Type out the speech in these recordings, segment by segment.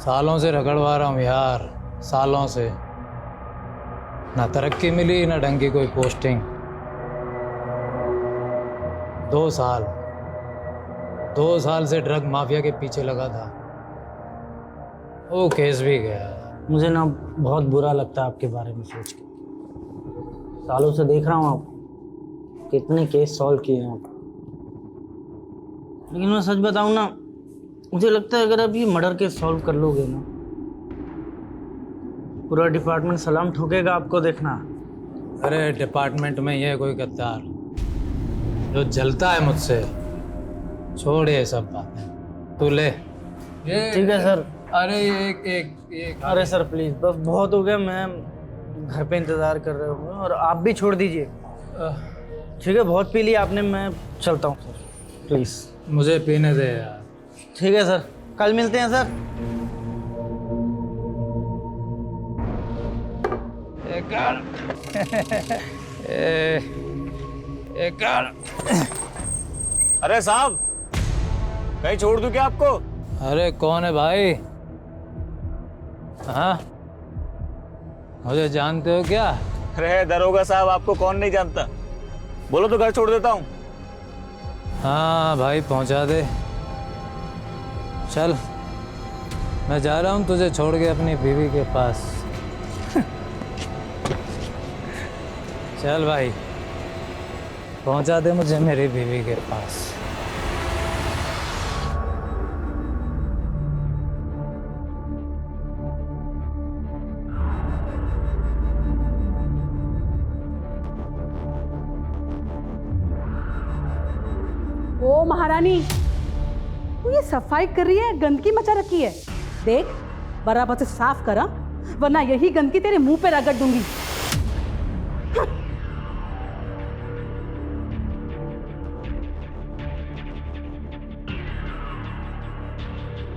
सालों से रगड़वा रहा हूँ यार, सालों से। ना तरक्की मिली ना ढंग की कोई पोस्टिंग। 2 साल से ड्रग माफिया के पीछे लगा था। वो केस भी गया। मुझे ना बहुत बुरा लगता है आपके बारे में सोच के। सालों से देख रहा हूँ आप कितने केस सॉल्व किए हैं आप, लेकिन मैं सच बताऊँ ना, मुझे लगता है अगर आप ये मर्डर केस सॉल्व कर लोगे ना, पूरा डिपार्टमेंट सलाम ठोकेगा आपको, देखना। अरे डिपार्टमेंट में ये कोई गद्दार जो जलता है मुझसे, छोड़ ये सब बातें, तू ले। ठीक है सर। अरे एक अरे सर प्लीज, बस बहुत हो गया, मैं घर पे इंतजार कर रहा हूँ और आप भी छोड़ दीजिए। ठीक है, बहुत पी लिया आपने, मैं चलता हूँ सर, प्लीज मुझे पीने दे यार। ठीक है सर, कल मिलते हैं सर। अरे साहब, कहीं छोड़ दूं क्या आपको? अरे कौन है भाई? हाँ, मुझे जानते हो क्या? अरे दरोगा साहब, आपको कौन नहीं जानता? बोलो तो घर छोड़ देता हूँ। हाँ भाई, पहुंचा दे। चल, मैं जा रहा हूँ तुझे छोड़ के अपनी बीवी के पास। चल भाई, पहुंचा दे मुझे मेरी बीवी के पास। ओ महारानी, तू ये सफाई कर रही है, गंदगी मचा रखी है। देख, बराबर से साफ करा, वरना यही गंदगी तेरे मुंह पे रगड़ दूंगी।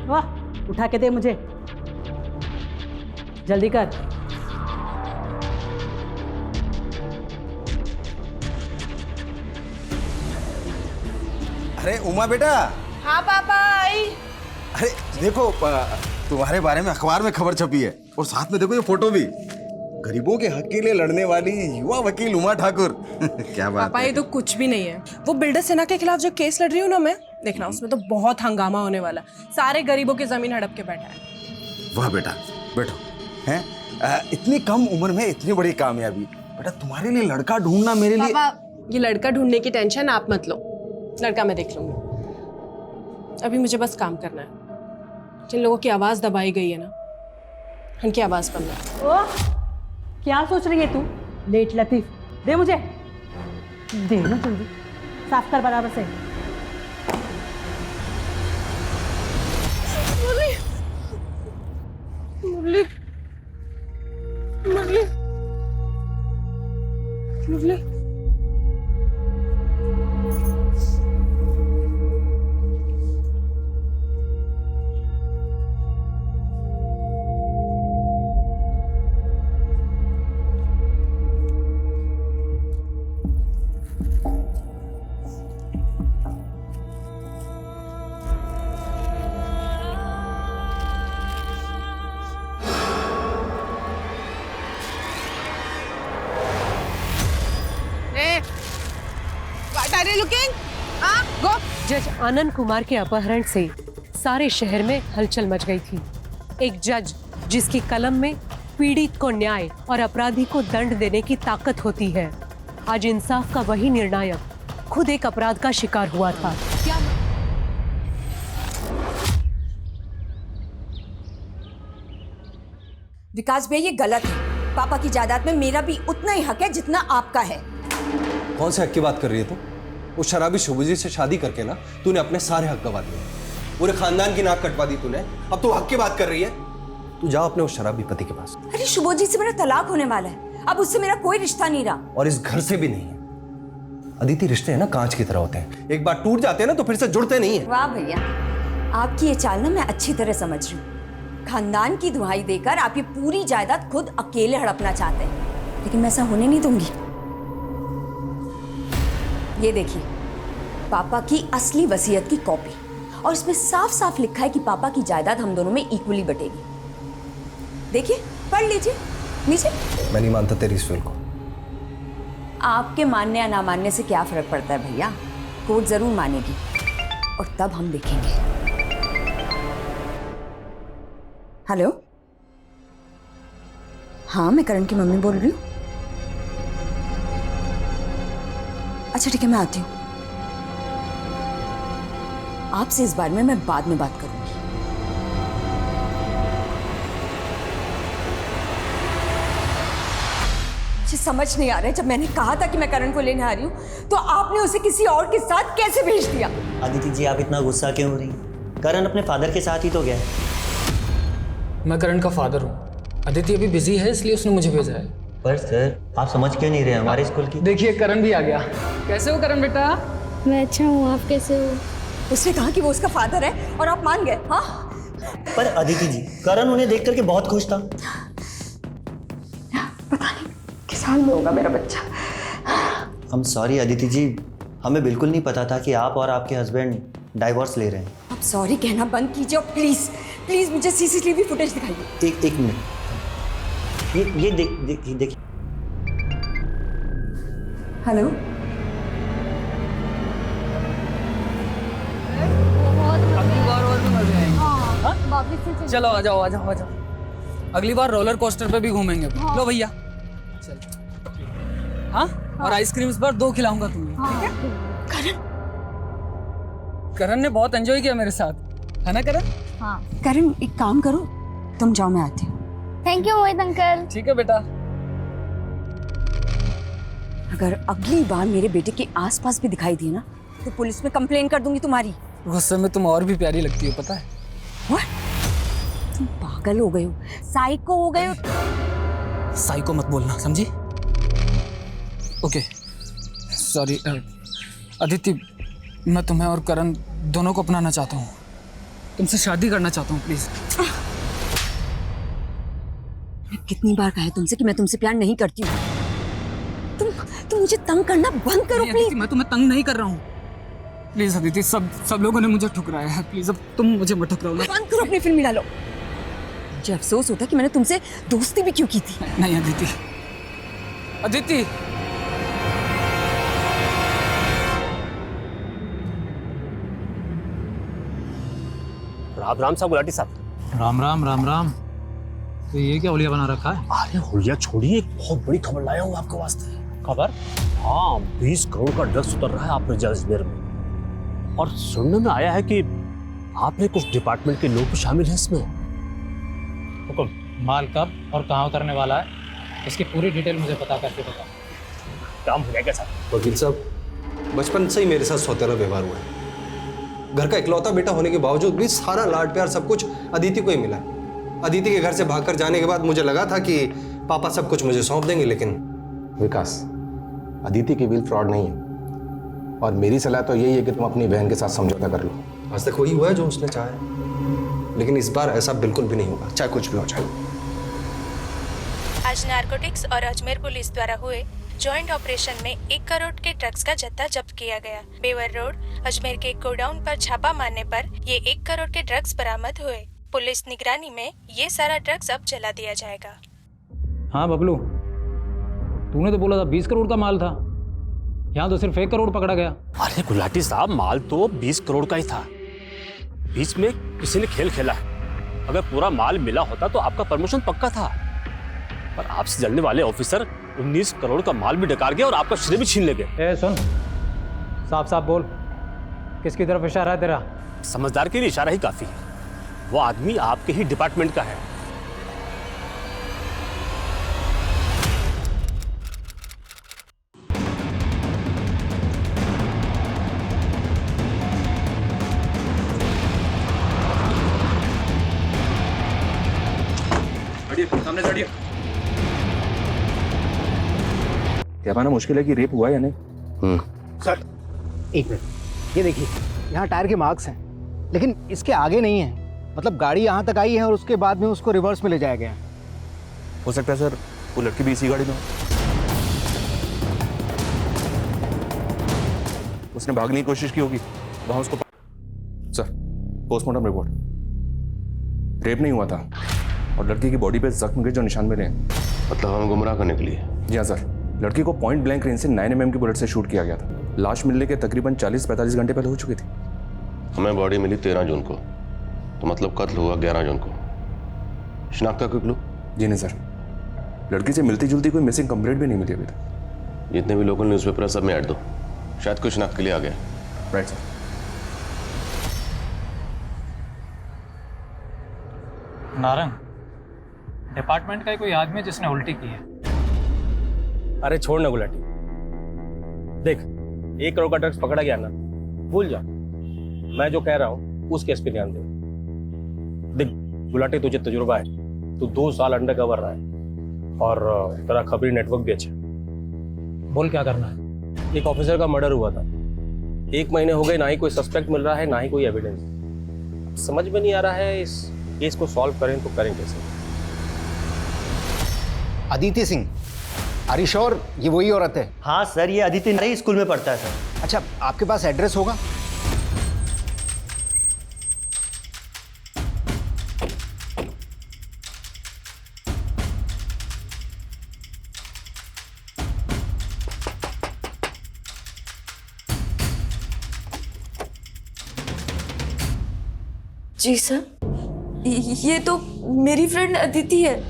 वाह, उठा के दे मुझे, जल्दी कर। अरे उमा बेटा। हाँ पापा, आई। अरे देखो, तुम्हारे बारे में अखबार में खबर छपी है, और साथ में देखो ये फोटो भी। गरीबों के हक के लिए लड़ने वाली युवा वकील उमा ठाकुर। क्या बात पापा, है। ये तो कुछ भी नहीं है। वो बिल्डर सेना के खिलाफ जो केस लड़ रही हूँ ना मैं, देखना उसमें तो बहुत हंगामा होने वाला। सारे गरीबों की जमीन हड़प के बैठा है। वाह बेटा, बैठो। हैं, इतनी कम उम्र में इतनी बड़ी कामयाबी। बेटा तुम्हारे लिए लड़का ढूंढना मेरे लिए। पापा, ये लड़का ढूंढने की टेंशन आप मत लो, लड़का मैं देख लूंगी। अभी मुझे बस काम करना है। जिन लोगों की आवाज दबाई गई है ना, उनकी आवाज बंद है। ओह, क्या सोच रही है तू? लेट लतीफ, दे मुझे, दे ना जल्दी, साफ कर बराबर से। मुरली, मुरली, मुरली। जज आनंद कुमार के अपहरण से सारे शहर में हलचल मच गई थी। एक जज जिसकी कलम में पीड़ित को न्याय और अपराधी को दंड देने की ताकत होती है, आज इंसाफ का वही निर्णायक खुद एक अपराध का शिकार हुआ था। क्या विकास भैया, ये गलत है। पापा की जायदाद में मेरा भी उतना ही हक है जितना आपका है। कौन से हक की बात कर रही है तू? उस शराबी शुभजीत से शादी करके ना तूने अपने सारे हक गवा दिए, पूरे खानदान की नाक कटवा दी तूने। अब तू हक की बात कर रही है? तू जा अपने उस शराबी पति के पास। अरे शुभजीत से मेरा तलाक होने वाला है, अब उससे मेरा कोई रिश्ता नहीं रहा। और इस घर से भी नहीं है। अदिति, रिश्ते हैं ना कांच की तरह होते हैं, एक बार टूट जाते हैं ना तो फिर से जुड़ते नहीं है। वाह भैया, आपकी ये चाल ना मैं अच्छी तरह समझ रही हूँ। खानदान की दुहाई देकर आप ये पूरी जायदाद खुद अकेले हड़पना चाहते हैं, लेकिन मैं ऐसा होने नहीं दूंगी। ये देखिए, पापा की असली वसीयत की कॉपी, और इसमें साफ साफ लिखा है कि पापा की जायदाद हम दोनों में इक्वली बटेगी। देखिए, पढ़ लीजिए नीचे। मैं नहीं मानता तेरी इस विल को। आपके मानने या ना मानने से क्या फर्क पड़ता है भैया, कोर्ट जरूर मानेगी और तब हम देखेंगे। हेलो, हाँ मैं करण की मम्मी बोल रही हूँ। अच्छा ठीक है, मैं आती हूँ। आपसे इस बारे में मैं बाद में बात करूंगी। मुझे समझ नहीं आ रहा है, जब मैंने कहा था कि मैं करण को लेने आ रही हूँ तो आपने उसे किसी और के साथ कैसे भेज दिया? अदिति जी, आप इतना गुस्सा क्यों हो रही हैं? करण अपने फादर के साथ ही तो गया है। मैं करण का फादर हूँ। अदिति अभी बिजी है इसलिए उसने मुझे भेजा है। पर सर, आप समझ क्यों नहीं रहे हमारे स्कूल की? देखिए करण भी आ गया। कैसे हो करण बेटा? मैं अच्छा हूँ, आप कैसे हो? उसने कहा कि वो उसका फादर है और आप मान गए? हाँ, पर अदिति जी, करण उन्हें देख करके बहुत खुश था। पता नहीं किस हाल में होगा मेरा बच्चा। हम सॉरी अदिति जी, हमें बिल्कुल नहीं पता था कि आप और आपके हस्बैंड डाइवोर्स ले रहे हैं। आप सॉरी कहना बंद कीजिए और प्लीज प्लीज मुझे सीसीटीवी फुटेज दिखाइए। एक मिनट, ये देखिए। हेलो, अगली बार और भी मजे आएंगे। चलो आ जाओ आ जाओ आ जाओ। अगली बार रोलर कोस्टर पे भी घूमेंगे। लो भैया, चलो। हाँ, और आइसक्रीम्स पर 2 खिलाऊंगा तुम्हें, ठीक है? करण ने बहुत एंजॉय किया मेरे साथ, है ना करण? हाँ। करण एक काम करो, तुम जाओ, मैं आती हूँ। Thank you Mohit uncle. ठीक है बेटा। अगर अगली बार मेरे बेटे के आसपास भी दिखाई दी ना तो पुलिस में कंप्लेन कर दूंगी तुम्हारी। गुस्से में तुम और भी प्यारी लगती हो, पता है? What? तुम पागल हो गए हो, साइको हो गए हो। साइको मत बोलना, समझी? Okay sorry. अदिति, मैं तुम्हें और करण दोनों को अपनाना चाहता हूँ। तुमसे शादी करना चाहता हूँ, प्लीज। मैं कितनी बार कहा है तुमसे कि मैं तुमसे प्यार नहीं करती हूँ। तुम मुझे तंग करना बंद करो प्लीज। मैं तुम्हें तंग नहीं कर रहा हूँ, प्लीज अदिति। सब लोगों ने मुझे ठुकराया है, प्लीज अब तुम मुझे मत ठुकराओ ना। बंद करो अपनी फिल्म डालो। मुझे अफसोस होता है कि मैंने तुमसे दोस्ती भी क्यों की थी। नहीं अदिति, अदिति। राम राम साहब, गुलाटी साहब। राम राम राम राम। तो ये क्या होलिया बना रखा है? अरे होलिया छोड़िए, एक बहुत बड़ी खबर लाया हूँ आपके वास्ते। खबर? हाँ, 20 करोड़ का ड्रग्स उतर रहा है आपके अजमेर में। और सुनने में आया है कि आपने कुछ डिपार्टमेंट के लोग भी शामिल हैं इसमें। हुकुम, माल कब और कहाँ उतरने वाला है, इसकी पूरी डिटेल मुझे पता करके बताओ। काम हो जाएगा साहब। वकील साहब, बचपन से ही मेरे साथ सौतेला व्यवहार हुआ है। घर का इकलौता बेटा होने के बावजूद भी सारा लाड प्यार सब कुछ अदिति को ही मिला। अदिति के घर से भागकर जाने के बाद मुझे लगा था कि पापा सब कुछ मुझे सौंप देंगे, लेकिन विकास, अदिति की विल फ्रॉड नहीं है और मेरी सलाह तो यही है कि तुम अपनी बहन के साथ समझौता कर लो। आज तक वही हुआ है जो उसने चाहा है, लेकिन इस बार ऐसा बिल्कुल भी नहीं होगा, चाहे कुछ भी हो जाए। आज नारकोटिक्स और अजमेर पुलिस द्वारा हुए जॉइंट ऑपरेशन में 1 करोड़ के ड्रग्स का जत्था जब्त किया गया। बेवर रोड अजमेर के गोडाउन पर छापा मारने पर ये 1 करोड़ के ड्रग्स बरामद हुए। पुलिस निगरानी में ये सारा ड्रग्स अब जला दिया जाएगा। हाँ बबलू, तूने तो बोला था 20 करोड़ का माल था, यहाँ तो सिर्फ 1 करोड़ पकड़ा गया। अरे गुलाटी साहब, माल तो 20 करोड़ का ही था। बीच में किसी ने खेल खेला है। अगर पूरा माल मिला होता तो आपका प्रमोशन पक्का था, पर आपसे जलने वाले ऑफिसर 19 करोड़ का माल भी डकार गए और आपका श्रेय भी छीन ले गए। सुन, साफ साफ बोल, किसकी तरफ इशारा है तेरा? समझदार के लिए इशारा ही काफी है। वो आदमी आपके ही डिपार्टमेंट का है। सामने चढ़िए। क्या माना मुश्किल है कि रेप हुआ या नहीं? सर एक मिनट, ये देखिए, यहाँ टायर के मार्क्स हैं, लेकिन इसके आगे नहीं है। मतलब गाड़ी यहाँ तक आई है और उसके बाद में उसको रिवर्स में ले जाया गया। हो सकता है सर वो लड़की भी इसी गाड़ी में हो। उसने भागने की कोशिश की होगी, वहां उसको। Sir postmortem report. रेप नहीं हुआ था और लड़की की बॉडी पे जख्म के जो निशान मिले हैं। मतलब हमें गुमराह करने के लिए? जी हाँ सर, लड़की को पॉइंट ब्लैंक रेंज से 9 mm की बुलेट से शूट किया गया था। लाश मिलने के तकरीबन 40-45 घंटे पहले हो चुकी थी। हमें बॉडी मिली 13 जून को, तो मतलब कत्ल हुआ 11 जून को। शिनाख्त का कोई क्लू? जी नहीं सर, लड़की से मिलती जुलती कोई मिसिंग कंप्लेंट भी नहीं मिली अभी तक। जितने भी लोकल न्यूज़पेपर है सब में ऐड दो, शायद कोई शिनाख्त के लिए आ गया। Right sir. नारंग, डिपार्टमेंट का ही कोई आदमी जिसने उल्टी की है। अरे छोड़ ना गुलाटी, देख 1 करोड़ का ड्रग्स पकड़ा गया ना, भूल जा। मैं जो कह रहा हूँ उस केस पे ध्यान दे। देख गुलाटी, तुझे तजुर्बा है, तू 2 साल अंडर कवर रहा है और तेरा खबरी नेटवर्क भी अच्छा। बोल क्या करना है? एक ऑफिसर का मर्डर हुआ था, 1 महीने हो गए, ना ही कोई सस्पेक्ट मिल रहा है, ना ही कोई एविडेंस। समझ में नहीं आ रहा है इस केस को सॉल्व करें तो करें कैसे। Aditi Singh, are you sure ये वही औरत है? हाँ सर, ये अदिति नई स्कूल में पढ़ता है सर। अच्छा, आपके पास एड्रेस होगा? जी सर, ये तो मेरी फ्रेंड अदिति है।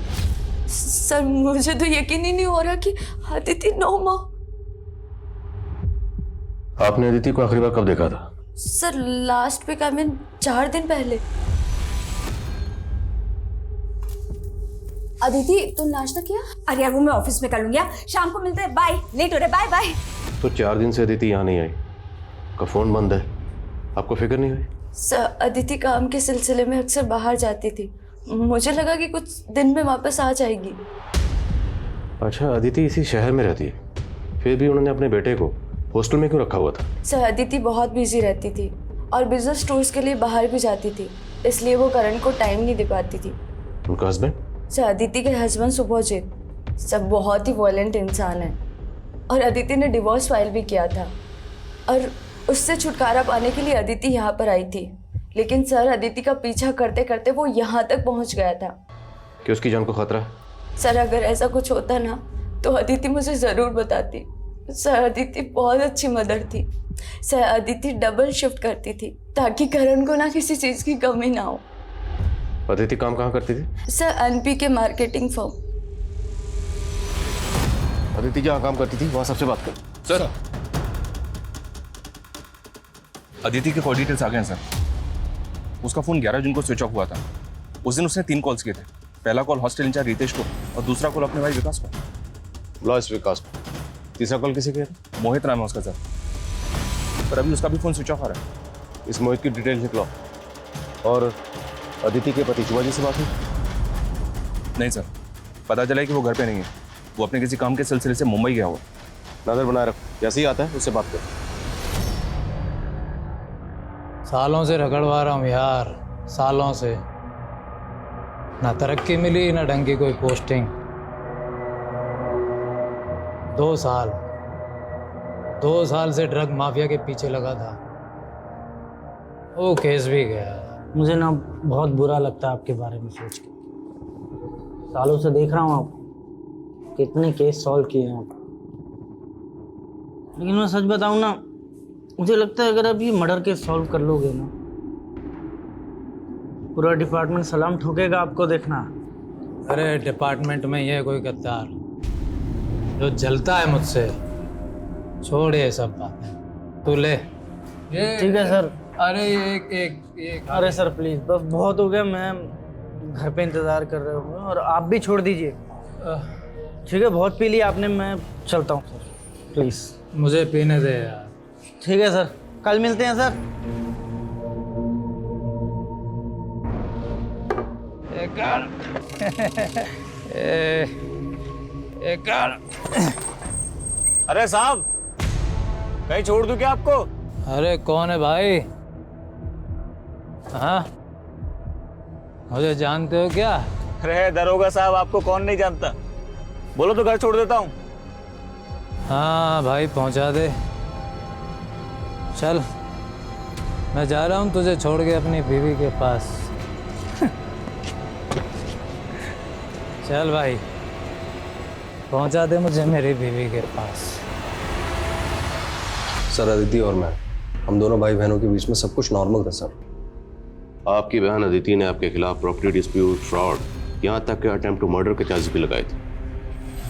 सर मुझे तो यकीन ही नहीं हो रहा कि अदिति 9 माह। आपने अदिति को आखिरी बार कब देखा था? Sir last week, I mean 4 दिन पहले। अदिति तुम नाश्ता किया? अरे यार वो मैं ऑफिस में कर लूंगी, शाम को मिलते हैं, बाय। लेट हो रहा है, बाय बाय। तो 4 दिन से अदिति यहाँ नहीं आई, का फोन बंद है, आपको फिक्र नहीं हुई? सर अदिति काम के सिलसिले में अक्सर बाहर जाती थी, मुझे लगा कि कुछ दिन में वापस आ जाएगी। अच्छा, अदिति इसी शहर में रहती है, फिर भी उन्होंने अपने बेटे को हॉस्टल में क्यों रखा हुआ था? सर अदिति बहुत बिजी रहती थी और बिजनेस टूर्स के लिए बाहर भी जाती थी, इसलिए वो करण को टाइम नहीं दे पाती थी। उनका हस्बैंड? सर अदिति के हस्बैंड सुभोजीत सब बहुत ही वॉयलेंट इंसान है और अदिति ने डिवोर्स फाइल भी किया था और उससे छुटकारा पाने के लिए अदिति यहाँ पर आई थी, लेकिन सर अदिति का पीछा करते करते वो यहाँ तक पहुँच गया था। कि उसकी जान को खतरा है? सर अगर ऐसा कुछ होता ना तो अदिति मुझे ज़रूर बताती। सर अदिति बहुत अच्छी मदर थी। सर अदिति डबल शिफ्ट करती थी ताकि करण को ना किसी चीज़ की कमी ना हो। अदिति काम कहाँ करती थी? सर एनपी के मार्केटिंग फर्म। अदिति जहाँ काम करती थी वहाँ सबसे बात कर। सर अदिति के कॉल डिटेल्स आ गए हैं सर। उसका फोन 11 जून को स्विच ऑफ हुआ था। उस दिन उसने 3 कॉल्स किए थे। पहला कॉल हॉस्टल इंचार्ज रितेश को और दूसरा कॉल अपने भाई विकास को। लॉस विकास को। तीसरा कॉल किसे किया? मोहित नाम है उसका सर, पर अभी उसका भी फोन स्विच ऑफ आ रहा है। इस मोहित की डिटेल लिख लो। और अदिति के पति शिवाजी से बात हुई? नहीं सर, पता चला कि वो घर पे नहीं है, वो अपने किसी काम के सिलसिले से मुंबई गया हुआ। नजर बनाए रखो, जैसे ही आता है उससे बात करो। सालों से रगड़वा रहा हूँ यार, सालों से। ना तरक्की मिली ना ढंग की कोई पोस्टिंग। 2 साल से ड्रग माफिया के पीछे लगा था, वो केस भी गया। मुझे ना बहुत बुरा लगता है आपके बारे में सोच के। सालों से देख रहा हूँ आप कितने केस सॉल्व किए हैं आप, लेकिन मैं सच बताऊँ ना, मुझे लगता है अगर आप ये मर्डर केस सॉल्व कर लोगे ना, पूरा डिपार्टमेंट सलाम ठोकेगा आपको, देखना। अरे डिपार्टमेंट में ये कोई गद्दार जो जलता है मुझसे, छोड़ ये सब बातें, तू ले। ठीक है सर। अरे एक अरे सर प्लीज़, बस बहुत हो गया, मैं घर पे इंतज़ार कर रहे होंगे और आप भी छोड़ दीजिए। ठीक है, बहुत पी लिया आपने, मैं चलता हूँ सर, प्लीज़। मुझे पीने दे यार। ठीक है सर, कल मिलते हैं सर। अरे साहब, कहीं छोड़ दूं क्या आपको? अरे कौन है भाई? हाँ, मुझे जानते हो क्या? अरे दरोगा साहब, आपको कौन नहीं जानता, बोलो तो घर छोड़ देता हूँ। हाँ भाई, पहुंचा दे, चल। मैं जा रहा हूँ तुझे छोड़ के अपनी बीवी के पास। चल भाई, पहुँचा दे मुझे मेरी बीवी के पास। सर अदिति और मैं, हम दोनों भाई बहनों के बीच में सब कुछ नॉर्मल था सर। आपकी बहन अदिति ने आपके खिलाफ प्रॉपर्टी डिस्प्यूट, फ्रॉड, यहाँ तक के अटेम्प्ट टू मर्डर के चार्जेस भी लगाए थे।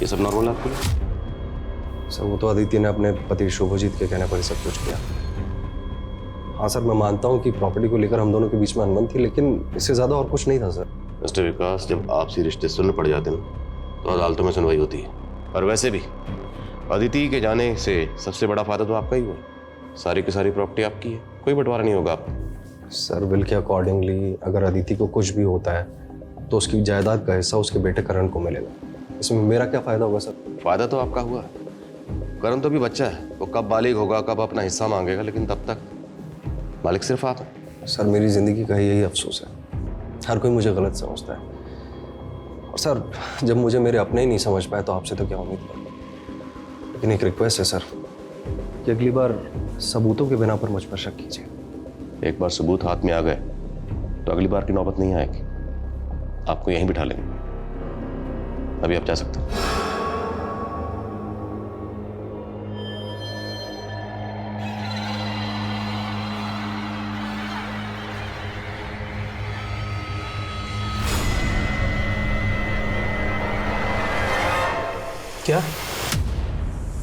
ये सब नॉर्मल है आपके लिए? सर वो तो अदिति ने अपने पति शुभजीत के कहने पर ही सब कुछ किया। हाँ सर, मैं मानता हूँ कि प्रॉपर्टी को लेकर हम दोनों के बीच में अनबन थी, लेकिन इससे ज़्यादा और कुछ नहीं था सर। मिस्टर विकास, जब आपसी रिश्ते सुनने पड़ जाते हैं तो अदालतों में सुनवाई होती है। और वैसे भी अदिति के जाने से सबसे बड़ा फायदा तो आपका ही हुआ। सारी की सारी प्रॉपर्टी आपकी है, कोई बंटवारा नहीं होगा आपको। सर बिल के अकॉर्डिंगली अगर अदिति को कुछ भी होता है तो उसकी जायदाद का हिस्सा उसके बेटे करण को मिलेगा। इसमें मेरा क्या फ़ायदा होगा सर? फ़ायदा तो आपका हुआ है। करण तो भी बच्चा है, वो कब बालिग होगा, कब अपना हिस्सा मांगेगा, लेकिन तब तक मालिक सिर्फ आप हैं। सर मेरी ज़िंदगी का यही अफसोस है, हर कोई मुझे गलत समझता है। और सर जब मुझे मेरे अपने ही नहीं समझ पाए तो आपसे तो क्या उम्मीद कर। लेकिन एक रिक्वेस्ट है सर कि अगली बार सबूतों के बिना पर मुझ पर शक कीजिए। एक बार सबूत हाथ में आ गए तो अगली बार की नौबत नहीं आएगी। आपको यहीं बिठा लेंगे। अभी आप जा सकते हैं। क्या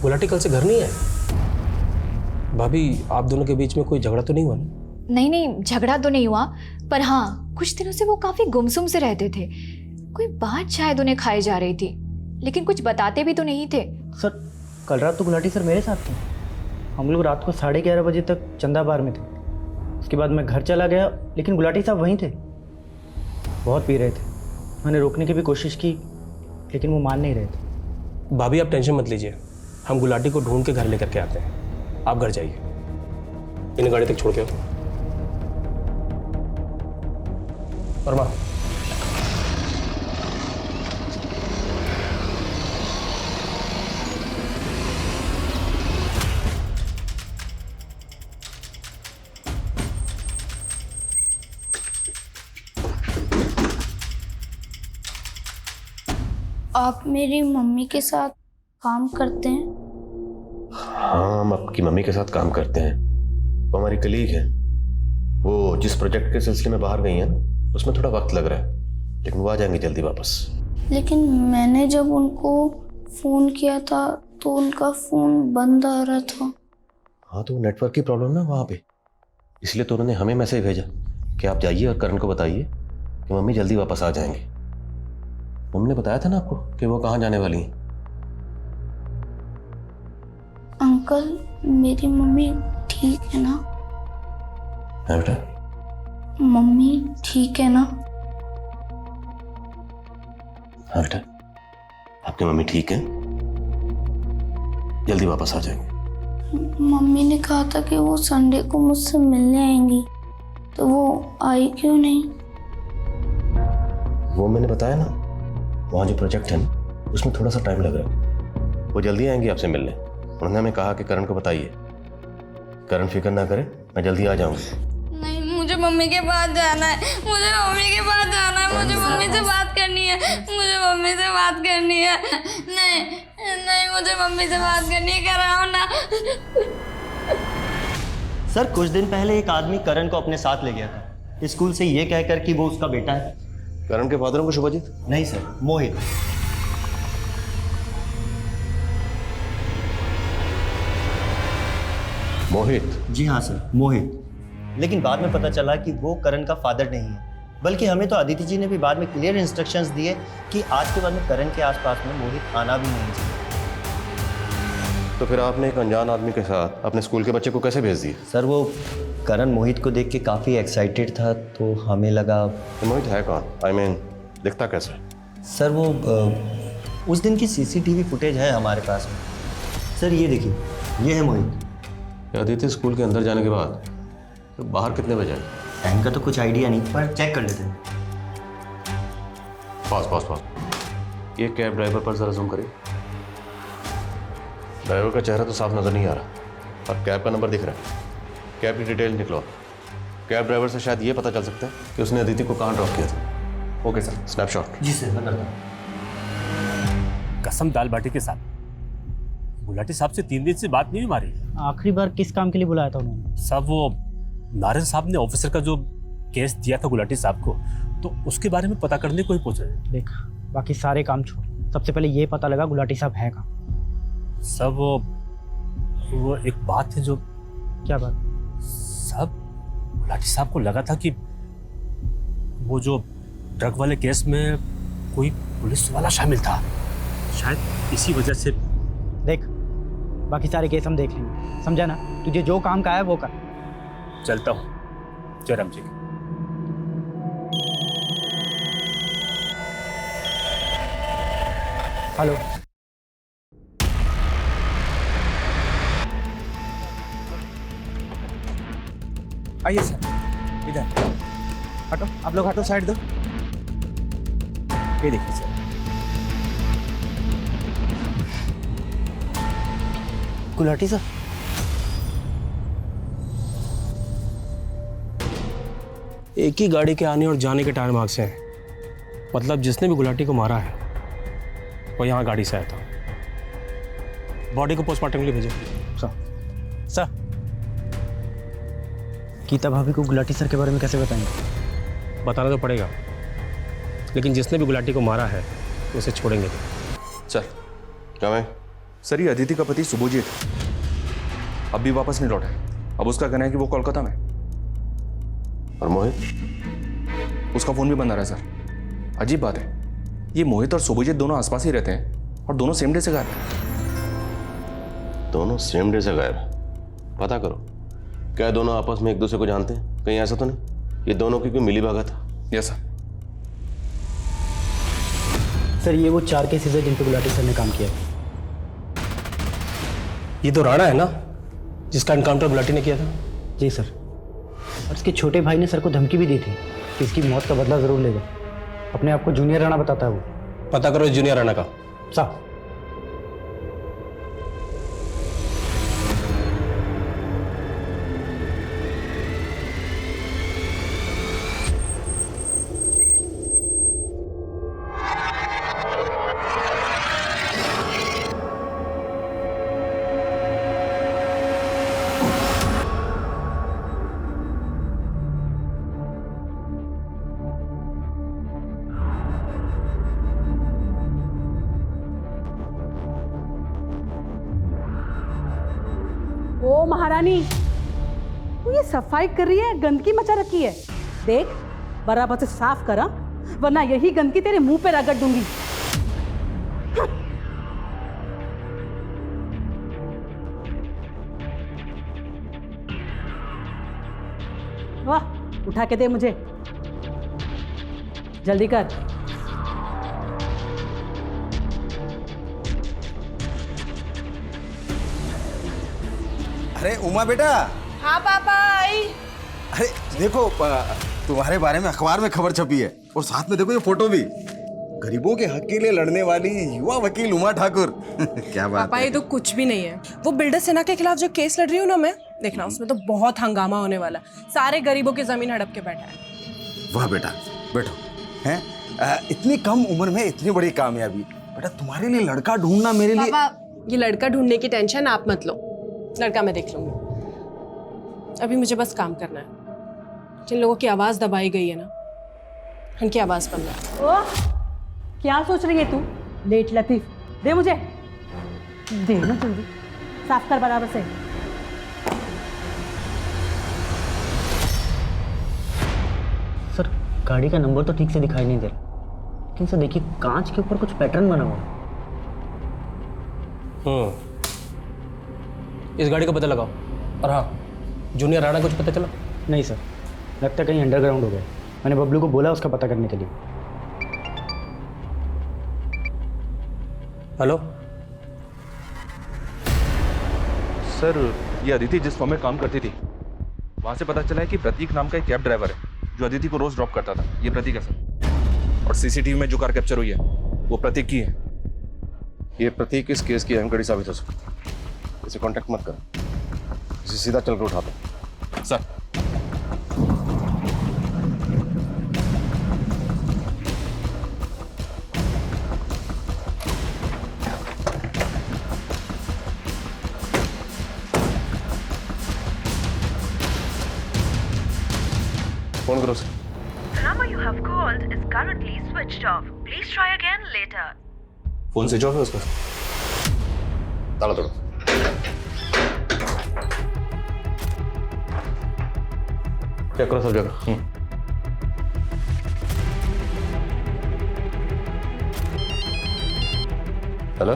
गुलाटी कल से घर नहीं आए? भाभी आप दोनों के बीच में कोई झगड़ा तो नहीं हुआ ना? नहीं नहीं, झगड़ा तो नहीं हुआ, पर हाँ कुछ दिनों से वो काफी गुमसुम से रहते थे। कोई बात शायद उन्हें खाई जा रही थी, लेकिन कुछ बताते भी तो नहीं थे। सर कल रात तो गुलाटी सर मेरे साथ थे। हम लोग रात को 11:30 बजे तक चंदा बार में थे। उसके बाद मैं घर चला गया, लेकिन गुलाटी साहब वहीं थे। बहुत पी रहे थे। मैंने रोकने की भी कोशिश की, लेकिन वो मान नहीं रहे थे। भाभी आप टेंशन मत लीजिए, हम गुलाटी को ढूंढ के घर लेकर के आते हैं। आप घर जाइए, इन्हें गाड़ी तक छोड़ के आओ। वर्मा, आप मेरी मम्मी के साथ काम करते हैं? हाँ, हम आपकी मम्मी के साथ काम करते हैं। वो हमारी कलीग है। वो जिस प्रोजेक्ट के सिलसिले में बाहर गई हैं ना, उसमें थोड़ा वक्त लग रहा है, लेकिन वो आ जाएंगी जल्दी वापस। लेकिन मैंने जब उनको फ़ोन किया था तो उनका फ़ोन बंद आ रहा था। हाँ, तो नेटवर्क की प्रॉब्लम ना वहाँ पे, इसलिए तो उन्होंने हमें मैसेज भेजा कि आप जाइए और करण को बताइए कि मम्मी जल्दी वापस आ जाएंगे। उन्होंने बताया था ना आपको कि वो कहाँ जाने वाली हैं। अंकल, मेरी मम्मी ठीक है ना? हाँ बेटा, मम्मी ठीक है ना? हाँ बेटा, आपकी मम्मी ठीक है, जल्दी वापस आ जाएंगे। मम्मी ने कहा था कि वो संडे को मुझसे मिलने आएंगी, तो वो आई क्यों नहीं? वो मैंने बताया ना, वहाँ जो प्रोजेक्ट है ना उसमें थोड़ा सा टाइम लग रहा है। वो जल्दी आएंगी आपसे मिलने। उन्होंने हमें कहा कि करण को बताइए। करण फिक्र ना करे, मैं जल्दी आ जाऊंगी। नहीं, मुझे मम्मी के पास जाना है। मुझे मम्मी के पास जाना है। मुझे मम्मी से बात करनी है। मुझे मम्मी से बात करनी है। नहीं नहीं, मुझे मम्मी से बात करनी है। कराओ ना। सर कुछ दिन पहले एक आदमी करण को अपने साथ ले गया था, स्कूल से ये कहकर कि वो उसका बेटा है। करण के फादर को शुभजीत? नहीं सर, मोहित। मोहित? जी हाँ सर, मोहित। लेकिन बाद में पता चला कि वो करण का फादर नहीं है, बल्कि हमें तो अदिति जी ने भी बाद में क्लियर इंस्ट्रक्शंस दिए कि आज के बाद में करण के आसपास में मोहित आना भी नहीं चाहिए। तो फिर आपने एक अनजान आदमी के साथ अपने स्कूल के बच्चे को कैसे भेज दिया? सर वो करण मोहित को देख के काफ़ी एक्साइटेड था, तो हमें लगा। मोहित है कौन? I mean, दिखता कैसा है? सर वो उस दिन की CCTV फुटेज है हमारे पास में। सर ये देखिए, ये है मोहित। अदिति स्कूल के अंदर जाने के बाद तो बाहर कितने बजे आए? टाइम का तो कुछ आइडिया नहीं, पर चेक कर लेते हैं। पास ये कैब ड्राइवर पर जरा जूम करिए। ड्राइवर का चेहरा तो साफ नजर नहीं आ रहा, और कैब का नंबर दिख रहा है। कैब की डिटेल निकलो। कैब ड्राइवर से शायद ये पता चल सकता है कि उसने अदिति को कहाँ ड्रॉप किया था। Okay sir, snapshot. जी सर, मैं करता हूँ। कसम दाल बाटी के साथ गुलाटी साहब से 3 दिन से बात नहीं हुई हमारी। आखिरी बार किस काम के लिए बुलाया था उन्होंने? साहब वो नारायण साहब ने ऑफिसर का जो केस दिया था गुलाटी साहब को, तो उसके बारे में पता करने को ही पूछ रहे। देख, बाकी सारे काम छोड़, सबसे पहले ये पता लगा गुलाटी साहब है कहाँ। सब वो एक बात है जो। क्या बात? सब गुलाटी साहब को लगा था कि वो जो ड्रग वाले केस में कोई पुलिस वाला शामिल था, शायद इसी वजह से। देख, बाकी सारे केस हम देख लेंगे, समझा ना? तुझे जो काम का है वो कर। चलता हूँ। जयराम जी। हेलो। आइए सर, इधर हटो, आप लोग हटो, साइड दो। ये देखिए सर, गुलाटी साहब। एक ही गाड़ी के आने और जाने के टायर मार्क्स हैं। मतलब जिसने भी गुलाटी को मारा है वो यहाँ गाड़ी से आया था। बॉडी को पोस्टमार्टम के लिए भेजो। सर, गीता भाभी को गुलाटी सर के बारे में कैसे बताएंगे? बताना तो पड़ेगा, लेकिन जिसने भी गुलाटी को मारा है उसे छोड़ेंगे। सर, क्या मैं? सर, ये अदिति का पति सुबोजीत अब भी वापस नहीं लौटा है। अब उसका कहना है कि वो कोलकाता में। और मोहित? उसका फोन भी बंद आ रहा है सर। अजीब बात है, ये मोहित और सुबोजीत दोनों आसपास ही रहते हैं और दोनों सेम डे से गायब हैं। दोनों सेम डे से गायब? पता करो, क्या दोनों आपस में एक दूसरे को जानते हैं? कहीं ऐसा तो नहीं ये दोनों की कोई मिली भगत है? Yes sir. सर, ये वो 4 केसेस है जिन पे गुलाटी सर ने काम किया। ये तो राणा है ना, जिसका एनकाउंटर गुलाटी ने किया था? जी सर। और इसके छोटे भाई ने सर को धमकी भी दी थी कि इसकी मौत का बदला जरूर लेगा। अपने आप को जूनियर राणा बताता है वो। पता करो जूनियर राणा का। साहब। ओ महारानी, तू ये सफाई कर रही है, गंदगी मचा रखी है। देख, बराबर से साफ करा, वरना यही गंदगी तेरे मुंह पे रगड़ दूंगी। वाह, उठा के दे मुझे, जल्दी कर। अरे उमा बेटा। हाँ पापा, आई। अरे देखो, तुम्हारे बारे में अखबार में खबर छपी है और साथ में देखो ये फोटो भी। गरीबों के हक के लिए लड़ने वाली युवा वकील उमा ठाकुर। क्या बात पापा, है। ये तो कुछ भी नहीं है। वो बिल्डर सेना के खिलाफ जो केस लड़ रही हूँ ना मैं, देखना उसमें तो बहुत हंगामा होने वाला। सारे गरीबों की जमीन हड़प के बैठा है। वाह बेटा, बैठो। हैं, इतनी कम उम्र में इतनी बड़ी कामयाबी। बेटा, तुम्हारे लिए लड़का ढूंढना मेरे लिए। पापा, ये लड़का ढूंढने की टेंशन आप मत लो, लड़का मैं देख लूंगी। अभी मुझे बस काम करना है। जिन लोगों की आवाज दबाई गई है ना, उनकी आवाज बंद है। ओह, क्या सोच रही है तू? लेट लतीफ, दे मुझे, दे ना जल्दी, साफ कर बराबर से। सर, गाड़ी का नंबर तो ठीक से दिखाई नहीं दे रहा, लेकिन सर देखिए कांच के ऊपर कुछ पैटर्न बना हुआ। इस गाड़ी का पता लगाओ। और हाँ, जूनियर राणा कुछ पता चला? नहीं सर, लगता है कहीं अंडरग्राउंड हो गया। मैंने बबलू को बोला उसका पता करने के लिए। हेलो सर, ये अदिति जिस फॉर्म में काम करती थी वहां से पता चला है कि प्रतीक नाम का एक कैब ड्राइवर है जो अदिति को रोज ड्रॉप करता था। ये प्रतीक है सर, और सीसीटीवी में जो कार कैप्चर हुई है वो प्रतीक की है। ये प्रतीक इस केस की अहम कड़ी साबित हो सकती है। इसे कांटेक्ट मत करो, इसे सीधा चल कर उठा दो। सर। फोन करो sir. The number you have called is currently switched off. Please try again later. Phone switch off है उसका। ताला तोड़ो। चेक करो सब जगह। हेलो।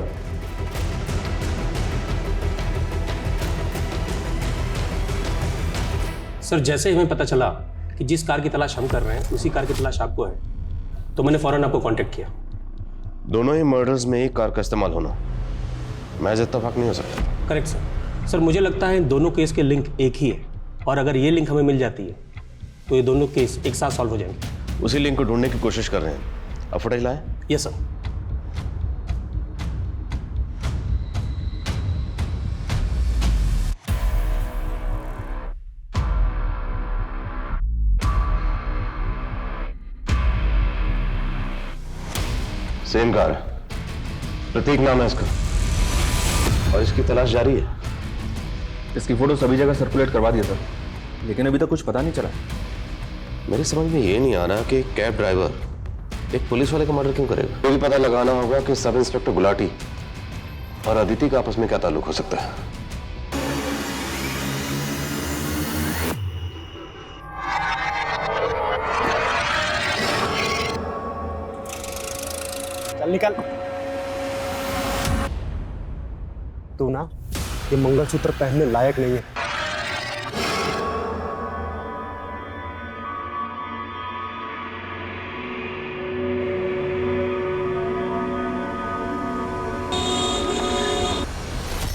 सर जैसे ही हमें पता चला कि जिस कार की तलाश हम कर रहे हैं उसी कार की तलाश आपको है, तो मैंने फौरन आपको कांटेक्ट किया। दोनों ही मर्डर्स में एक कार का इस्तेमाल होना महज इत्तेफाक नहीं हो सकता। Correct sir. सर मुझे लगता है दोनों केस के लिंक एक ही है, और अगर ये लिंक हमें मिल जाती है तो ये दोनों केस एक साथ सॉल्व हो जाएंगे। उसी लिंक को ढूंढने की कोशिश कर रहे हैं। अब फुटेज लाएं? Yes sir. सेम कार है, प्रतीक नाम है इसका, और इसकी तलाश जारी है। इसकी फोटो सभी जगह सर्कुलेट करवा दिया सर, लेकिन अभी तक कुछ पता नहीं चला। मेरे समझ में ये नहीं आ रहा कि एक कैब ड्राइवर एक पुलिस वाले का मर्डर क्यों करेगा। तो भी पता लगाना होगा कि सब इंस्पेक्टर गुलाटी और अदिति का आपस में क्या ताल्लुक हो सकता है। चल निकल। तू ना ये मंगलसूत्र पहनने लायक नहीं है।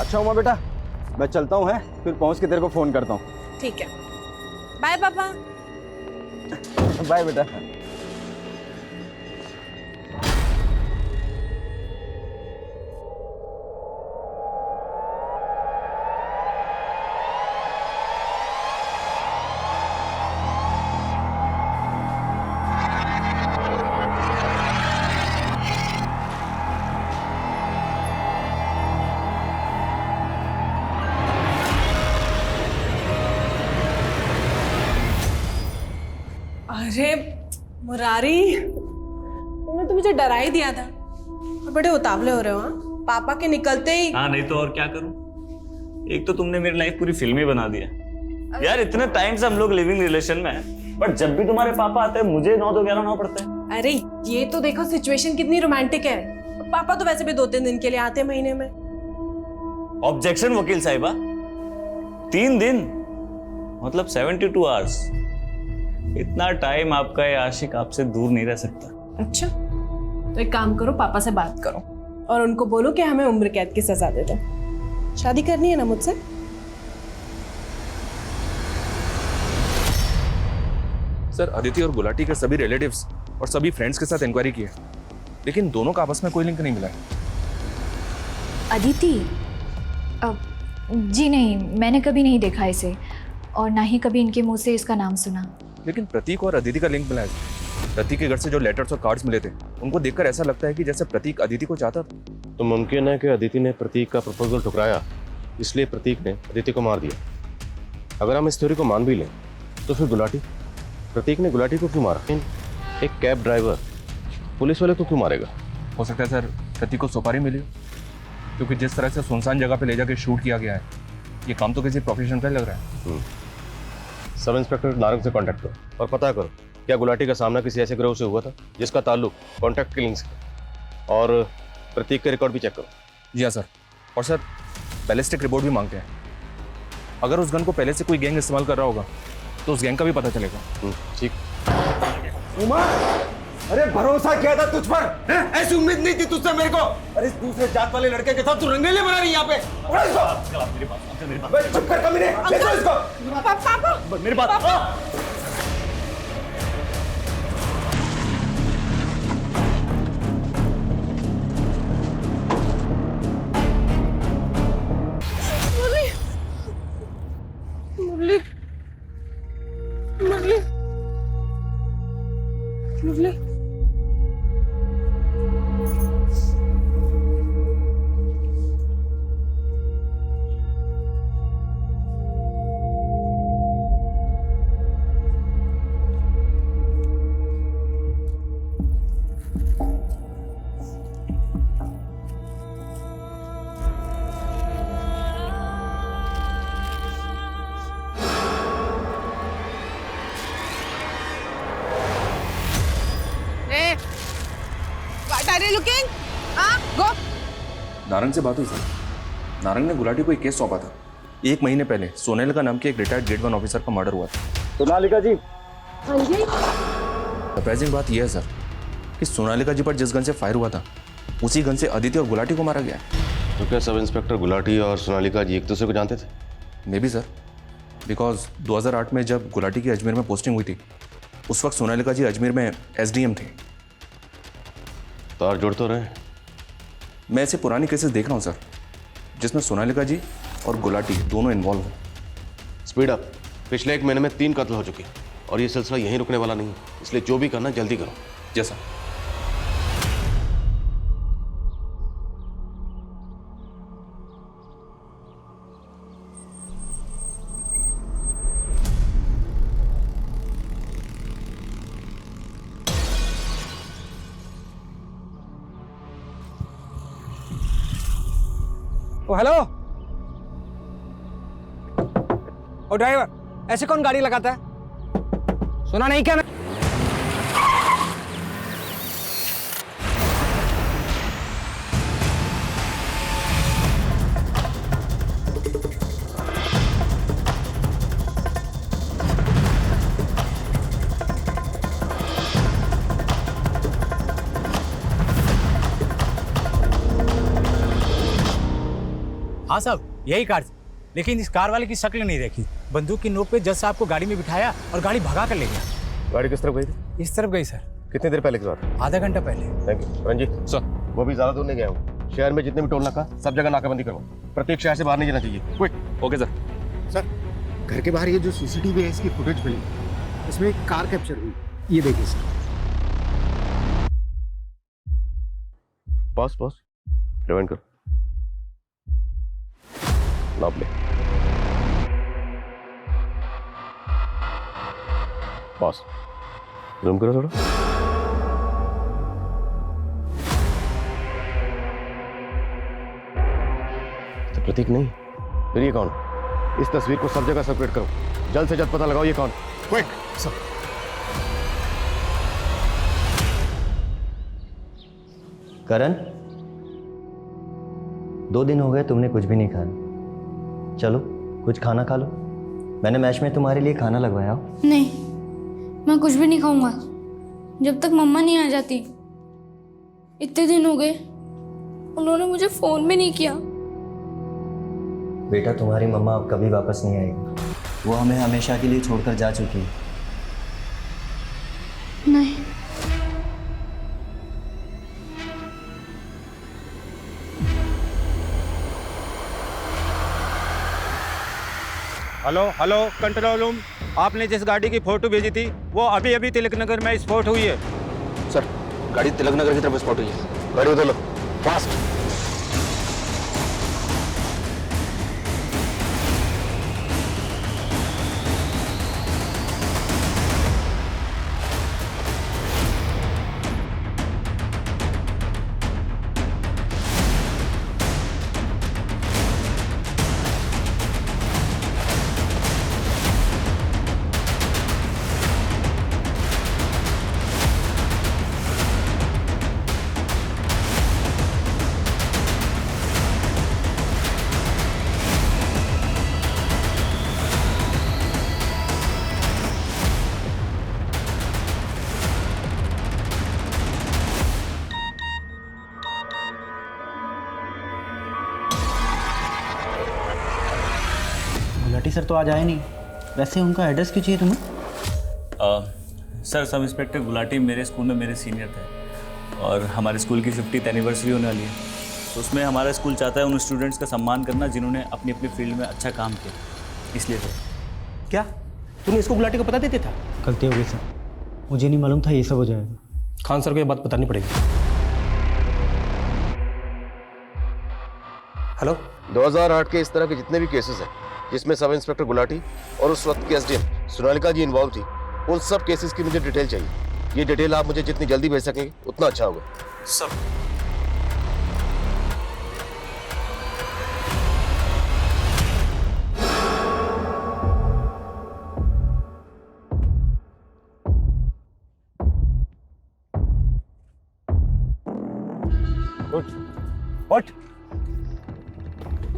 अच्छा उमा बेटा, मैं चलता हूँ, है फिर पहुँच के तेरे को फोन करता हूँ। ठीक है, बाय पापा। बाय बेटा। अरे मुरारी, तुमने तो मुझे डरा ही दिया था। और बड़े उतावले हो रहे हो। हाँ, पापा के निकलते ही। हाँ नहीं तो और क्या करूं। एक तो तुमने मेरी लाइफ पूरी फिल्मी बना दिया यार। इतने टाइम से हम लोग लिविंग रिलेशन में हैं, बट जब भी तुम्हारे पापा आते हैं मुझे 9 to 11 होना पड़ता है। अरे ये तो देखो सिचुएशन कितनी रोमांटिक है। पापा तो वैसे भी 2-3 दिन के लिए आते हैं महीने में। ऑब्जेक्शन वकील साहिबा, 3 दिन मतलब 72 आवर्स। इतना टाइम आपका ये आशिक आपसे दूर नहीं रह सकता। अच्छा तो एक काम करो, पापा से बात करो और उनको बोलो कि हमें उम्र कैद की सजा दे दो। शादी करनी है ना मुझसे? सर अदिति और गुलाटी के सभी रिलेटिव्स और सभी फ्रेंड्स के साथ इंक्वायरी की है, लेकिन दोनों का आपस में कोई लिंक नहीं मिला है। अदिति? जी नहीं, मैंने कभी नहीं देखा इसे, और ना ही कभी इनके मुंह से इसका नाम सुना। लेकिन प्रतीक और अदिति का लिंक मिला है। प्रतीक के घर से जो लेटर्स और कार्ड्स मिले थे, उनको देखकर ऐसा लगता है कि जैसे प्रतीक अदिति को चाहता था। तो मुमकिन है कि अदिति ने प्रतीक का प्रपोजल ठुकराया, इसलिए प्रतीक ने अदिति को मार दिया। अगर हम इस थ्योरी को मान भी लें तो फिर गुलाटी, प्रतीक ने गुलाटी को क्यों मारा? एक कैब ड्राइवर पुलिस वाले को क्यों मारेगा? हो सकता है सर प्रतीक को सुपारी मिली हो, क्योंकि जिस तरह से सुनसान जगह पे ले जाके शूट किया गया है, ये काम तो किसी प्रोफेशन का लग रहा है। सब इंस्पेक्टर नारंग से कांटेक्ट करो और पता करो क्या गुलाटी का सामना किसी ऐसे गिरोह से हुआ था जिसका ताल्लुक कॉन्ट्रैक्ट किलिंग से, और प्रतीक के रिकॉर्ड भी चेक करो। जी हाँ सर। और सर बैलिस्टिक रिपोर्ट भी मांगते हैं। अगर उस गन को पहले से कोई गैंग इस्तेमाल कर रहा होगा तो उस गैंग का भी पता चलेगा। ठीक। उमा, अरे भरोसा किया था तुझ पर, ऐसी उम्मीद नहीं थी तुझसे मेरे को। अरे इस दूसरे जात वाले लड़के के साथ तू रंगेले बना रही है यहाँ पे। चुप कर कमीने, ले जाओ इसको। पापा मेरी बात। मुरली, मुरली, मुरली। Why are you looking? Go. Narang से बात हुई सर। नारंग ने गुलाटी को एक केस सौंपा था। 1 महीने पहले सोनेलिका नाम के एक रिटायर्ड ग्रेड 1 ऑफिसर का मर्डर हुआ था। सोनालिका जी। हाँ जी। सरप्राइजिंग बात यह है सर कि सोनालिका जी पर जिस गन से फायर हुआ था उसी गन से अदिति और गुलाटी को मारा गया है। तो क्या सब इंस्पेक्टर गुलाटी और सोनालिका जी एक दूसरे को जानते थे? मे बी सर, बिकॉज 2008 में जब गुलाटी की अजमेर में पोस्टिंग हुई थी उस वक्त सोनालिका जी अजमेर में SDM थे। तार जुड़ तो रहे। मैं ऐसे पुरानी केसेस देख रहा हूँ सर जिसमें सोनालिका जी और गुलाटी दोनों इन्वॉल्व हैं। Speed up. पिछले 1 महीने में 3 कत्ल हो चुके हैं और ये सिलसिला यहीं रुकने वाला नहीं है, इसलिए जो भी करना जल्दी करो। जैसा ओ हेलो। ओ ड्राइवर, ऐसे कौन गाड़ी लगाता है? सुना नहीं क्या? हाँ साहब, यही कार थी, लेकिन इस कार वाले की शक्ल नहीं देखी। बंदूक की नोक पे जज साहब को गाड़ी में बिठाया और गाड़ी भगा कर ले गया। गाड़ी किस तरफ गई थी? इस तरफ गई सर। कितनी देर पहले की बात? आधा घंटा पहले। Thank you. रंजीत सर, वो भी ज्यादा दूर नहीं गया हूँ। शहर में जितने भी टोल नाका सब जगह नाकाबंदी करो। प्रत्येक शहर से बाहर नहीं जाना चाहिए। क्विक। Okay sir. सर, घर के बाहर ये जो CCTV है इसकी फुटेज मिली, इसमें एक कार कैप्चर हुई। ये देखिए सर। पॉज रिवाइंड करो। नाप ले। पॉज। जूम करो थोड़ा। तो प्रतीक नहीं, फिर ये कौन? इस तस्वीर को सब जगह सर्कुलेट करो। जल्द से जल्द पता लगाओ ये कौन। क्विक। करण, 2 दिन हो गए तुमने कुछ भी नहीं खाया। चलो कुछ खाना खा लो। मैंने मैच में तुम्हारे लिए खाना लगवाया हो। नहीं, मैं कुछ भी नहीं खाऊंगा जब तक मम्मा नहीं आ जाती। इतने दिन हो गए, उन्होंने मुझे फोन भी नहीं किया। बेटा, तुम्हारी मम्मा अब कभी वापस नहीं आएगी। वो हमें हमेशा के लिए छोड़कर जा चुकी है। नहीं। हेलो कंट्रोल रूम, आपने जिस गाड़ी की फोटो भेजी थी वो अभी अभी तिलक नगर में स्पॉट हुई है। सर, गाड़ी तिलक नगर की तरफ स्पॉट हुई है। गाड़ी उधर लो, फास्ट। गुलाटी सर तो आज आए नहीं। वैसे उनका एड्रेस क्यों चाहिए तुम्हें? सर, सब इंस्पेक्टर गुलाटी मेरे स्कूल में मेरे सीनियर थे और हमारे स्कूल की 50th एनिवर्सरी होने वाली है, तो उसमें हमारा स्कूल चाहता है उन स्टूडेंट्स का सम्मान करना जिन्होंने अपनी अपनी फील्ड में अच्छा काम किया, इसलिए सर। क्या तूने इसको गुलाटी को पता देते था? गलती हो गई सर, मुझे नहीं मालूम था ये सब हो जाएगा। खान सर को ये बात बतानी पड़ेगी। हेलो। 2008 के इस तरह के जितने भी केसेस हैं जिसमें सब इंस्पेक्टर गुलाटी और उस वक्त की SDM सोनालिका जी इन्वॉल्व थी, उन सब केसेस की मुझे डिटेल चाहिए। ये डिटेल आप मुझे जितनी जल्दी भेज सकेंगे उतना अच्छा होगा। सब। उठ उठ।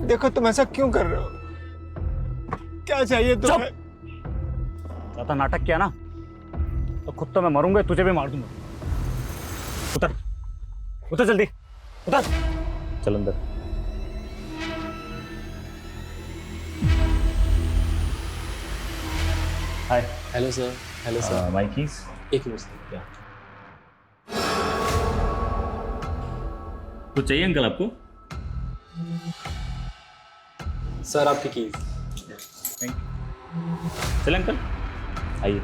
देखो तुम ऐसा क्यों कर रहे हो? क्या चाहिए तुम्हें? ज्यादा नाटक किया ना तो खुद तो मैं मरूंगा, तुझे भी मार दूंगा। उतर उतर जल्दी उतर। चल अंदर। Hi. Hello sir. Hello sir. My keys. एक मिनट सर। कुछ चाहिए अंकल आपको? सर आपकी कीज। Thank you. चल अंकल आइए।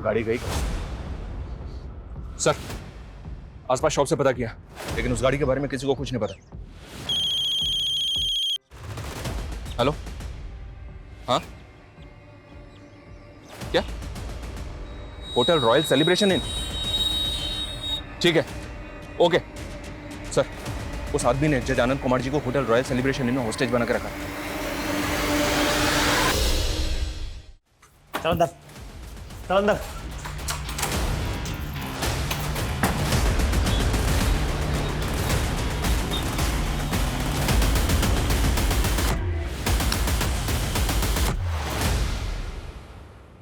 गाड़ी गई सर। आसपास शॉप से पता किया, लेकिन उस गाड़ी के बारे में किसी को कुछ नहीं पता। हेलो, हाँ क्या? Hotel royal celebration in? ठीक है, ओके सर। उस आदमी ने जज आनंद कुमार जी को होटल रॉयल सेलिब्रेशन इन में होस्टेज बना के रखा। चल अंदर, चल अंदर।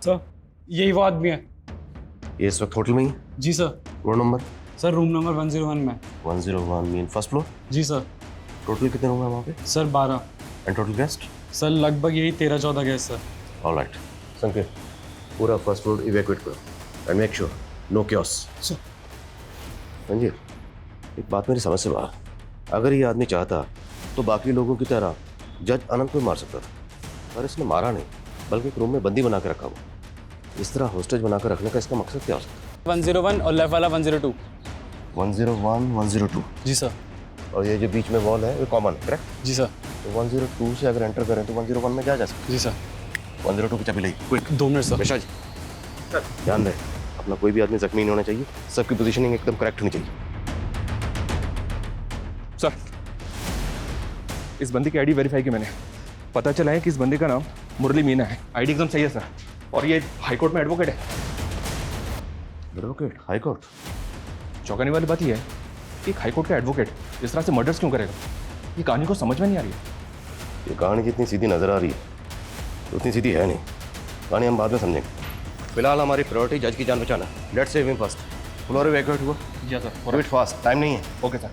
सर यही वो आदमी है। ये इस वक्त होटल में ही? जी sir. Road number? Sir room number 101 में। 101 मीन फर्स्ट फ्लोर? जी सर। टोटल कितने रूम है वहाँ पे? सर 12। And total guest? सर लगभग यही 13-14 गेस्ट सर। ऑलराइट संकेत, पूरा फर्स्ट फ्लोर इवैक्यूएट करो and make sure no chaos. Sanjeev, एक बात मेरी समझ से बाहर। अगर ये आदमी चाहता तो बाकी लोगों की तरह जज अनंत को मार सकता था, पर इसने मारा नहीं, बल्कि एक रूम में बंदी बना के रखा हुआ। इस तरह होस्टेज बनाकर रखने का इसका मकसद क्या हो सकता है? 101 और लेफ्ट वाला 102। 101, 102। जी सर। और ये जो बीच में वॉल है वो कॉमन है, करेक्ट? जी सर। तो 102 से अगर एंटर करें तो 101 में जा सकते? जी सर। 102 की चाबी ली, quick. 2 minute sir. Mishra ji ध्यान रहे, अपना कोई भी आदमी जख्मी नहीं होना चाहिए, सबकी पोजीशनिंग एकदम करेक्ट होनी चाहिए। सर, इस बंदी की आईडी वेरीफाई की मैंने, पता चला है कि इस बंदी का नाम मुरली मीना है। आईडी एकदम सही है सर, और ये हाईकोर्ट में एडवोकेट है। एडवोकेट? हाईकोर्ट? चौंकाने वाली बात यह है कि हाईकोर्ट का एडवोकेट इस तरह से मर्डर्स क्यों करेगा? ये कहानी को समझ में नहीं आ रही है। ये कहानी जितनी सीधी नजर आ रही है उतनी सीधी है नहीं। कहानी हम बाद में समझेंगे, फिलहाल हमारी प्रायोरिटी जज की जान बचाना। Let's save him first. Floor evacuate हुआ? जी sir. Do it fast, time नहीं है। Okay sir.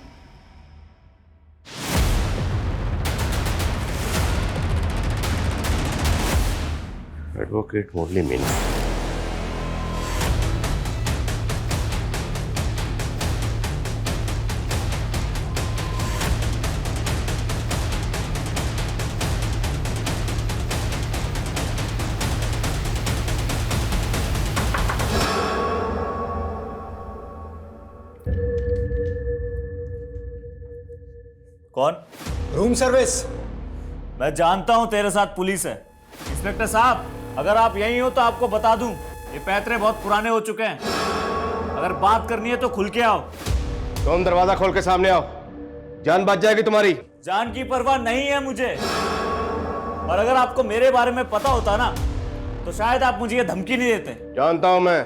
Advocate Murli Meena. कौन? Room service. मैं जानता हूं तेरे साथ पुलिस है। इंस्पेक्टर साहब, अगर आप यहीं हो तो आपको बता दूं, ये पैतरे बहुत पुराने हो चुके हैं। अगर बात करनी है तो खुल के आओ। तुम दरवाजा खोल के सामने आओ, जान बच जाएगी तुम्हारी। जान की परवाह नहीं है मुझे, और अगर आपको मेरे बारे में पता होता ना तो शायद आप मुझे ये धमकी नहीं देते। जानता हूं मैं,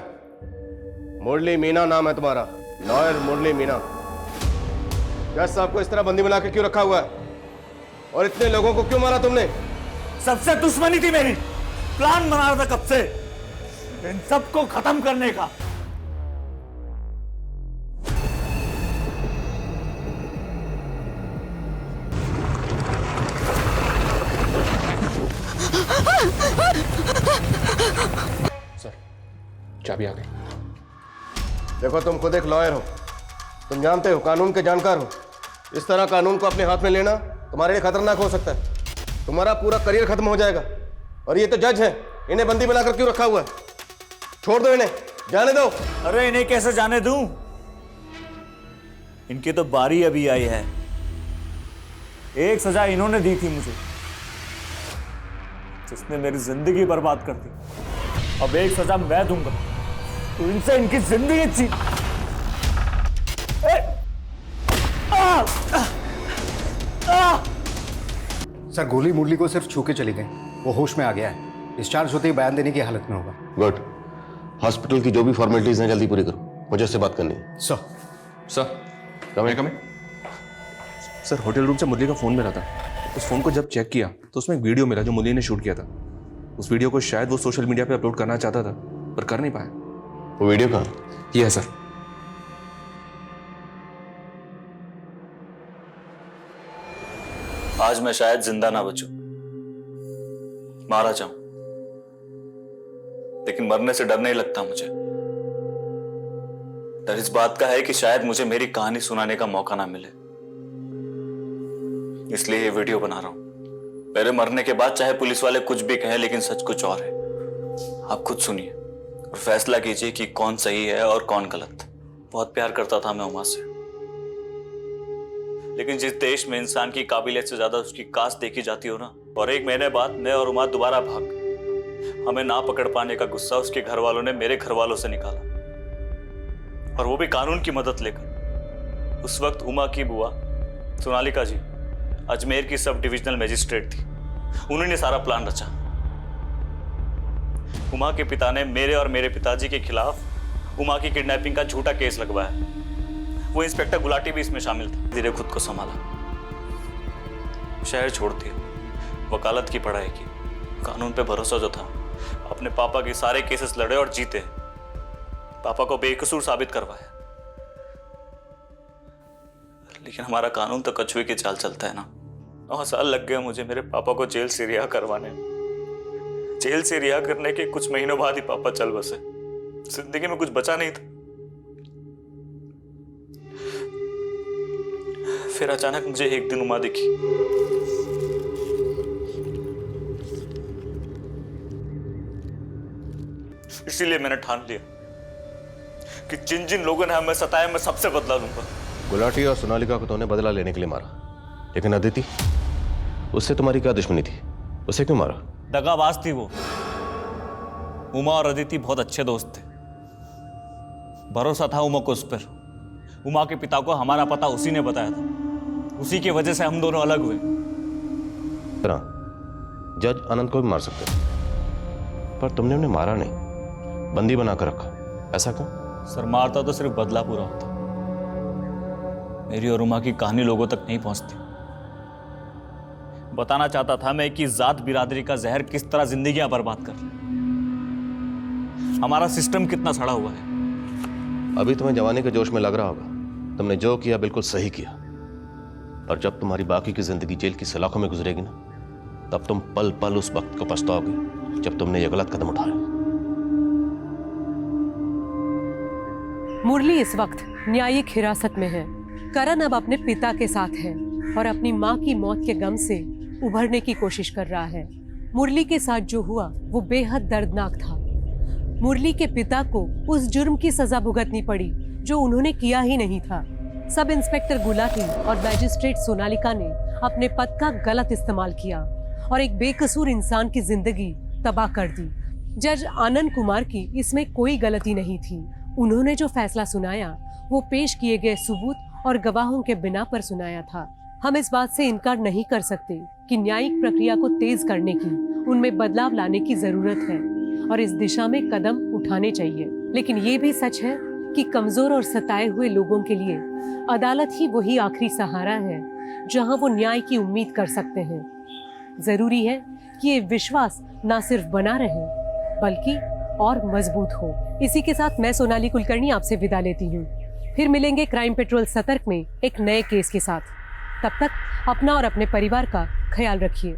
मुरली मीना नाम है तुम्हारा, लॉयर मुरली मीना। जज साहब को इस तरह बंदी बना के क्यों रखा हुआ है, और इतने लोगों को क्यों मारा तुमने? सबसे दुश्मनी थी मेरी, प्लान बना रहा था कब से इन सबको खत्म करने का। सर, चाबी आ गई। देखो तुम खुद एक लॉयर हो, तुम जानते हो, कानून के जानकार हो। इस तरह कानून को अपने हाथ में लेना तुम्हारे लिए खतरनाक हो सकता है। तुम्हारा पूरा करियर खत्म हो जाएगा। और ये तो जज है, इन्हें बंदी बनाकर क्यों रखा हुआ है? छोड़ दो इन्हें, जाने दो। अरे इन्हें कैसे जाने दूं? इनकी तो बारी अभी आई है। एक सजा इन्होंने दी थी मुझे, जिसने मेरी जिंदगी बर्बाद कर दी। अब एक सजा मैं दूंगा, तू इनसे इनकी जिंदगी छीन। सर गोली मुरली को सिर्फ छू के चली गई, वो होश में आ गया है, डिस्चार्ज होते ही बयान देने की हालत में होगा। गुड। हॉस्पिटल की जो भी फॉर्मेलिटीज हैं जल्दी पूरी करो, मुझे उससे बात करनी है। सर कम सर, होटल रूम से मुरली का फोन मिला था। उस फोन को जब चेक किया तो उसमें एक वीडियो मिला जो मुरली ने शूट किया था। उस वीडियो को शायद वो सोशल मीडिया पे अपलोड करना चाहता था पर कर नहीं पाया। वो वीडियो कहाँ? ये है सर। आज मैं शायद जिंदा ना बचूं, मारा जाऊं, लेकिन मरने से डर नहीं लगता मुझे। डर इस बात का है कि शायद मुझे मेरी कहानी सुनाने का मौका ना मिले, इसलिए ये वीडियो बना रहा हूं। मेरे मरने के बाद चाहे पुलिस वाले कुछ भी कहें, लेकिन सच कुछ और है। आप खुद सुनिए और फैसला कीजिए कि कौन सही है और कौन गलत। बहुत प्यार करता था मैं उमा से, लेकिन जिस देश में इंसान की काबिलियत से ज्यादा उसकी कास्ट देखी जाती हो ना, और 1 महीने बाद मैं और उमा दोबारा भाग, हमें ना पकड़ पाने का गुस्सा उसके घर वालों ने मेरे घर वालों से निकाला, और वो भी कानून की मदद लेकर। उस वक्त उमा की बुआ सोनालिका जी अजमेर की सब डिविजनल मजिस्ट्रेट थी, उन्होंने सारा प्लान रचा। उमा के पिता ने मेरे और मेरे पिताजी के खिलाफ उमा की किडनैपिंग का झूठा केस लगवाया। वो इंस्पेक्टर गुलाटी भी इसमें शामिल था। धीरे खुद को संभाला, शहर छोड़ दिया, वकालत की पढ़ाई की, कानून पे भरोसा जो था, अपने पापा के सारे केसेस लड़े और जीते, पापा को बेकसूर साबित करवाया। लेकिन हमारा कानून तो कछुए की चाल चलता है ना। 9 साल लग गए मुझे मेरे पापा को जेल से रिहा करवाने में। जेल से रिहा करने के कुछ महीनों बाद ही पापा चल बसे। जिंदगी में कुछ बचा नहीं था। फिर अचानक मुझे एक दिन उमा दिखी। इसीलिए मैंने ठान लिया कि जिन जिन लोगों ने हमें सताया मैं सबसे बदला लूंगा। गुलाटी और सोनालिका को तूने बदला लेने के लिए मारा, लेकिन अदिति, उससे तुम्हारी क्या दुश्मनी थी? उसे क्यों मारा? दगाबाज थी वो। उमा और अदिति बहुत अच्छे दोस्त थे। भरोसा था उमा को उस पर। उमा के पिता को हमारा पता उसी ने बताया था। उसी की वजह से हम दोनों अलग हुए। जज अनंत को भी मार सकते थे, पर तुमने उन्हें मारा नहीं, बंदी बनाकर रखा। ऐसा क्यों? सर, मारता तो सिर्फ बदला पूरा होता। मेरी और उमा की कहानी लोगों तक नहीं पहुंचती। बताना चाहता था मैं कि जात बिरादरी का जहर किस तरह जिंदगियां बर्बाद कर रहा है। हमारा सिस्टम कितना सड़ा हुआ है। अभी तुम्हें जवानी के जोश में लग रहा होगा तुमने जो किया बिल्कुल सही किया, और जब तुम्हारी बाकी की जिंदगी जेल की सलाखों में गुजरेगी ना, तब तुम पल पल उस वक्त को पछताओगे जब तुमने ये गलत कदम उठाया। मुरली इस वक्त न्यायिक हिरासत में है। करण अब अपने पिता के साथ है और अपनी मां की मौत के गम से उभरने की कोशिश कर रहा है। मुरली के साथ जो हुआ वो बेहद दर्दनाक था। मुरली के पिता को उस जुर्म की सजा भुगतनी पड़ी जो उन्होंने किया ही नहीं था। सब इंस्पेक्टर गुलाटी और मैजिस्ट्रेट सोनालिका ने अपने पद का गलत इस्तेमाल किया और एक बेकसूर इंसान की जिंदगी तबाह कर दी। जज आनंद कुमार की इसमें कोई गलती नहीं थी। उन्होंने जो फैसला सुनाया वो पेश किए गए सबूत और गवाहों के बिना पर सुनाया था। हम इस बात से इनकार नहीं कर सकते कि न्यायिक प्रक्रिया को तेज करने की, उनमें बदलाव लाने की जरूरत है और इस दिशा में कदम उठाने चाहिए। लेकिन ये भी सच है कि कमजोर और सताए हुए लोगों के लिए अदालत ही वही आखिरी सहारा है जहां वो न्याय की उम्मीद कर सकते हैं। जरूरी है कि ये विश्वास ना सिर्फ बना रहे बल्कि और मजबूत हो। इसी के साथ मैं सोनाली कुलकर्णी आपसे विदा लेती हूँ। फिर मिलेंगे क्राइम पेट्रोल सतर्क में एक नए केस के साथ। तब तक अपना और अपने परिवार का ख्याल रखिए।